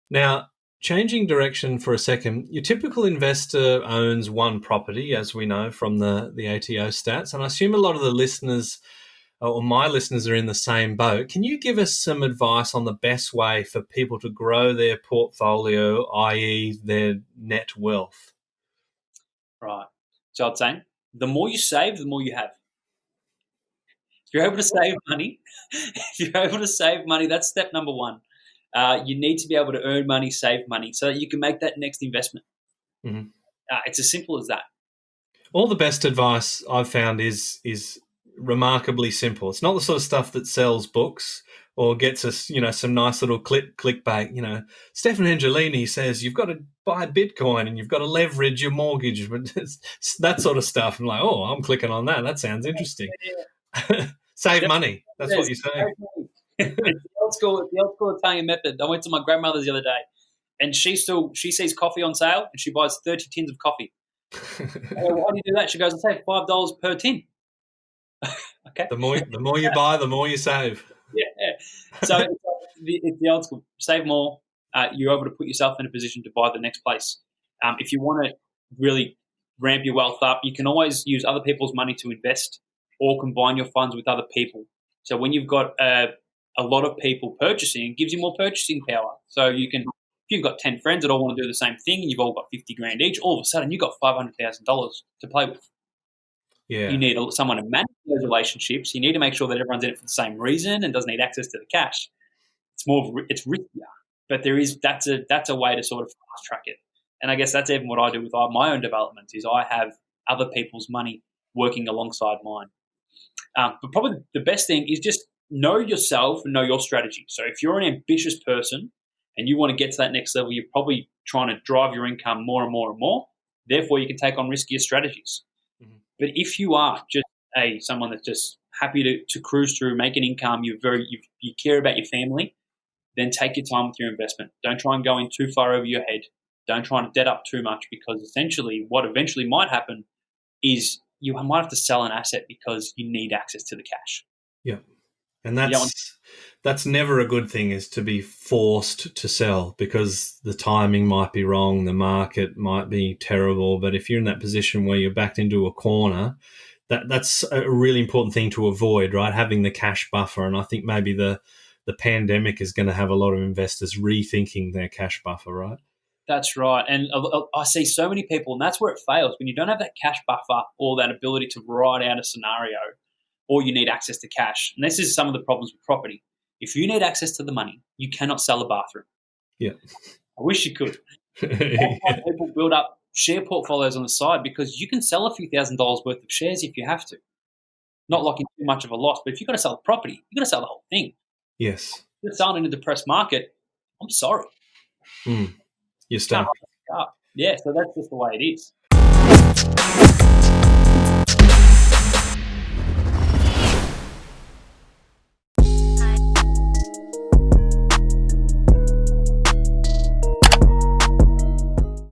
Now, changing direction for a second, your typical investor owns one property, as we know from the ATO stats, and I assume a lot of the listeners or my listeners are in the same boat. Can you give us some advice on the best way for people to grow their portfolio, i.e. their net wealth? Right. So I'd say the more you save, the more you have. If you're able to save money, that's step number one. You need to be able to earn money, save money, so that you can make that next investment. Mm-hmm. It's as simple as that. All the best advice I've found is remarkably simple. It's not the sort of stuff that sells books or gets us, some nice little clickbait. Stefan Angelini says you've got to buy Bitcoin and you've got to leverage your mortgage, but it's that sort of stuff. I'm like, oh, I'm clicking on that. That sounds interesting. Save money. That's what you're saying. It's the old school Italian method. I went to my grandmother's the other day, and she sees coffee on sale, and she buys 30 tins of coffee. Why do you do that? She goes, I save $5 per tin. Okay. The more you buy, the more you save. Yeah. So it's the old school. Save more. You're able to put yourself in a position to buy the next place. If you want to really ramp your wealth up, you can always use other people's money to invest or combine your funds with other people. So when you've got a lot of people purchasing, it gives you more purchasing power. So if you've got 10 friends that all want to do the same thing and you've all got 50 grand each, all of a sudden you've got $500,000 to play with. Yeah. You need someone to manage those relationships. You need to make sure that everyone's in it for the same reason and doesn't need access to the cash. It's riskier, but that's a way to sort of fast track it. And I guess that's even what I do with my own developments is I have other people's money working alongside mine. But probably the best thing is just know yourself and know your strategy. So if you're an ambitious person and you want to get to that next level, you're probably trying to drive your income more and more and more. Therefore, you can take on riskier strategies. Mm-hmm. But if you are just someone that's just happy to cruise through, make an income, you care about your family, then take your time with your investment. Don't try and go in too far over your head. Don't try and debt up too much, because essentially what eventually might happen is you might have to sell an asset because you need access to the cash. Yeah. And that's never a good thing, is to be forced to sell, because the timing might be wrong, the market might be terrible. But if you're in that position where you're backed into a corner, that's a really important thing to avoid, right? Having the cash buffer. And I think maybe the pandemic is going to have a lot of investors rethinking their cash buffer, right? That's right. And I see so many people, and that's where it fails. When you don't have that cash buffer or that ability to write out a scenario, or you need access to cash. And this is some of the problems with property. If you need access to the money, you cannot sell a bathroom. Yeah. I wish you could. That's why people build up share portfolios on the side, because you can sell a few $1,000s worth of shares if you have to. Not locking too much of a loss, but if you've got to sell a property, you've got to sell the whole thing. Yes. If you're selling in a depressed market, I'm sorry. You're stuck. Yeah, so that's just the way it is.